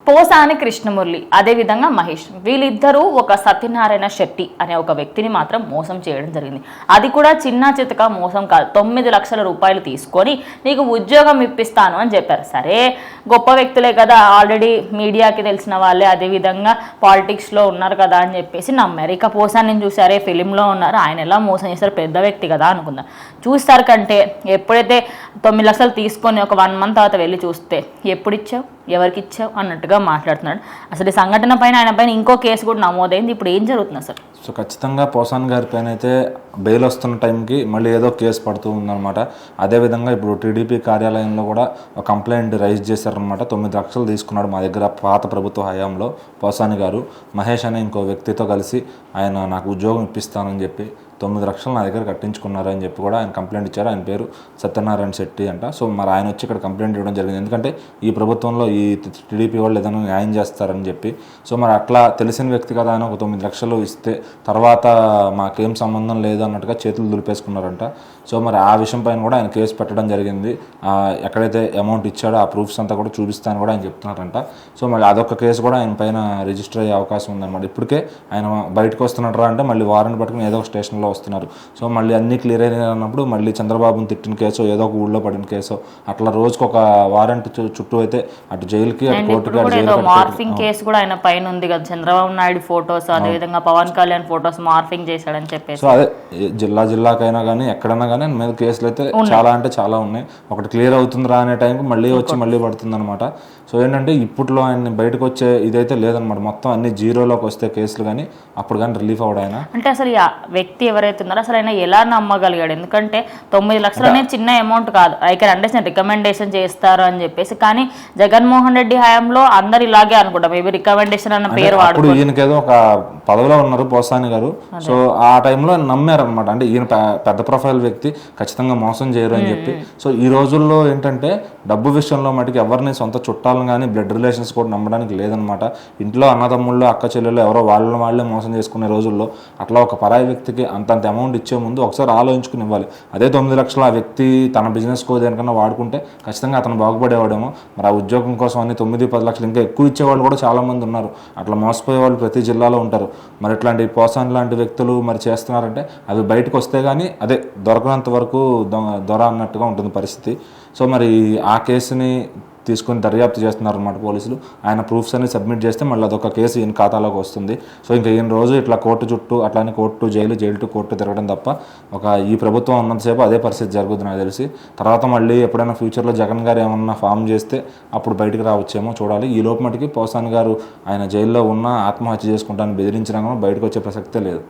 పోసాని కృష్ణమురళి అదేవిధంగా మహేష్ వీళ్ళిద్దరూ ఒక సత్యనారాయణ శెట్టి అనే ఒక వ్యక్తిని మాత్రం మోసం చేయడం జరిగింది. అది కూడా చిన్న చితక మోసం కాదు. 9 లక్షల రూపాయలు తీసుకొని నీకు ఉద్యోగం ఇప్పిస్తాను అని చెప్పారు. సరే గొప్ప వ్యక్తులే కదా, ఆల్రెడీ మీడియాకి తెలిసిన వాళ్ళే, అదేవిధంగా పాలిటిక్స్లో ఉన్నారు కదా అని చెప్పేసి నమ్మారు. ఇక పోసాని చూసారే ఫిలింలో ఉన్నారు, ఆయన ఎలా మోసం చేశారు, పెద్ద వ్యక్తి కదా అనుకుందాం. చూస్తారు కంటే ఎప్పుడైతే 9 లక్షలు తీసుకొని ఒక 1 మంత్ తర్వాత వెళ్ళి చూస్తే ఎప్పుడు ఇచ్చావు, ఎవరికి ఇచ్చావు అన్నట్టుగా మాట్లాడుతున్నాడు. అసలు ఈ సంఘటన పైన ఆయన పైన ఇంకో కేసు కూడా నమోదైంది. ఇప్పుడు ఏం జరుగుతుంది అసలు? సో ఖచ్చితంగా పోసాన్ గారి పైన అయితే బెయిల్ వస్తున్న టైంకి మళ్ళీ ఏదో కేసు పడుతూ ఉందన్నమాట. అదేవిధంగా ఇప్పుడు టీడీపీ కార్యాలయంలో కూడా ఒక కంప్లైంట్ రైజ్ చేశారనమాట. 9 లక్షలు తీసుకున్నాడు మా దగ్గర పాత ప్రభుత్వ హయాంలో పోసాని గారు. మహేష్ అనే ఇంకో వ్యక్తితో కలిసి ఆయన నాకు ఉద్యోగం ఇప్పిస్తానని చెప్పి 9 లక్షలు నా దగ్గర కట్టించుకున్నారు అని చెప్పి కూడా ఆయన కంప్లైంట్ ఇచ్చారు. ఆయన పేరు సత్యనారాయణ శెట్టి అంట. సో మరి ఆయన వచ్చి ఇక్కడ కంప్లైంట్ ఇవ్వడం జరిగింది. ఎందుకంటే ఈ ప్రభుత్వంలో ఈ టీడీపీ వాళ్ళు ఏదైనా న్యాయం చేస్తారని చెప్పి. సో మరి అట్లా తెలిసిన వ్యక్తి కదా ఆయన ఒక 9 లక్షలు ఇస్తే తర్వాత మాకేం సంబంధం లేదు అన్నట్టుగా చేతులు దులిపేసుకున్నారంట. సో మరి ఆ విషయం పైన కూడా ఆయన కేసు పెట్టడం జరిగింది. ఎక్కడైతే అమౌంట్ ఇచ్చాడో ఆ ప్రూఫ్స్ అంతా కూడా చూపిస్తాను కూడా ఆయన చెప్తున్నారంట. సో మళ్ళీ అదొక కేసు కూడా ఆయన పైన రిజిస్టర్ అయ్యే అవకాశం ఉందన్నమాట. ఇప్పటికే ఆయన బయటకు వస్తున్నట్రా అంటే మళ్ళీ వారెంట్ పట్టుకుని ఏదో ఒక స్టేషన్లో వస్తున్నారు. సో మళ్ళీ అన్ని క్లియర్ అయినప్పుడు మళ్ళీ చంద్రబాబుని తిట్టిన కేసో ఏదో ఒక ఊళ్ళో పడిన కేసో అట్లా రోజుకు ఒక వారెంట్ చుట్టూ అయితే అటు జైలుకి అటు కోర్టుకి మార్ఫింగ్ కేసు కూడా ఆయన పైన ఉంది కదా, చంద్రబాబు నాయుడు ఫోటోస్ అదేవిధంగా పవన్ కళ్యాణ్ ఫోటోస్ మార్ఫింగ్ చేశాడని చెప్పేసి. సో అదే జిల్లాకైనా కానీ ఎక్కడైనా కానీ మీద కేసులు అయితే చాలా అంటే చాలా ఉన్నాయి. ఒకటి క్లియర్ అవుతుందిరా అనే టైంకి మళ్ళీ వచ్చి మళ్ళీ పడుతుంది అనమాట. సో ఏంటంటే ఇప్పట్లో ఆయన బయటకు వచ్చే ఇదైతే లేదనమాట. మొత్తం అన్ని జీరోలోకి వస్తే కేసులు కానీ అప్పుడు కానీ రిలీఫ్ అవడం. ఆయన అంటే అసలు వ్యక్తి ఎవరైతే ఉన్నారో అసలు ఆయన ఎలా నమ్మగలిగాడు? ఎందుకంటే 9 లక్షలు అనేది చిన్న అమౌంట్ కాదు. ఐ కెన్ అండర్స్టాండ్ రికమెండేషన్ చేస్తారు అని చెప్పేసి, కానీ జగన్మోహన్ రెడ్డి హయాంలో అందరు ఇలాగే అనుకుంటా, మేబీ రికమెండేషన్ అన్న పేరు వాడు. ఈయనకేదో ఒక పదవిలో ఉన్నారు పోసాని గారు. సో ఆ టైంలో నమ్మారనమాట. అంటే ఈయన పెద్ద ప్రొఫైల్ వ్యక్తి, ఖచ్చితంగా మోసం చేయరు అని చెప్పి. సో ఈ రోజుల్లో ఏంటంటే డబ్బు విషయంలో మటుకు ఎవరిని సొంత చుట్టాలను కానీ బ్లడ్ రిలేషన్స్ కూడా నమ్మడానికి లేదనమాట. ఇంట్లో అన్నదమ్ముళ్ళు అక్క చెల్లెళ్ళు ఎవరో వాళ్ళే మోసం చేసుకునే రోజుల్లో అట్లా ఒక పరాయి వ్యక్తికి అంత అమౌంట్ ఇచ్చే ముందు ఒకసారి ఆలోచించుకుని ఇవ్వాలి. అదే 9 లక్షలు ఆ వ్యక్తి తన బిజినెస్ కో దేనికన్నా వాడుకుంటే ఖచ్చితంగా అతను బాగుపడేవాడేమో. మరి ఆ ఉద్యోగం కోసం అన్ని 9-10 లక్షలు ఇంకా ఎక్కువ ఇచ్చేవాళ్ళు కూడా చాలా మంది ఉన్నారు. అట్లా మోసపోయే వాళ్ళు ప్రతి జిల్లాలో ఉంటారు. మరి ఇట్లాంటి పోసాన్ లాంటి వ్యక్తులు మరి చేస్తున్నారంటే అవి బయటకు వస్తే కానీ అదే దొరకనంత వరకు దొర అన్నట్టుగా ఉంటుంది పరిస్థితి. సో మరి ఆ కేసుని తీసుకొని దర్యాప్తు చేస్తున్నారు అన్నమాట పోలీసులు. ఆయన ప్రూఫ్స్ అన్ని సబ్మిట్ చేస్తే మళ్ళీ అదొక కేసు ఈయన ఖాతాలోకి వస్తుంది. సో ఇంకా ఈయన రోజు ఇట్లా కోర్టు చుట్టూ అట్లానే కోర్టు జైలు టు కోర్టు తిరగడం తప్ప ఈ ప్రభుత్వం ఉన్నంతసేపు అదే పరిస్థితి జరుగుతుంది నాకు తెలిసి. తర్వాత మళ్ళీ ఎప్పుడైనా ఫ్యూచర్లో జగన్ గారు ఏమన్నా ఫామ్ చేస్తే అప్పుడు బయటకు రావచ్చేమో చూడాలి. ఈ లోపు మటుకి పోసాని గారు ఆయన జైల్లో ఉన్న ఆత్మహత్య చేసుకుంటానని బెదిరించినా కూడా బయటకు వచ్చే ప్రసక్తే లేదు.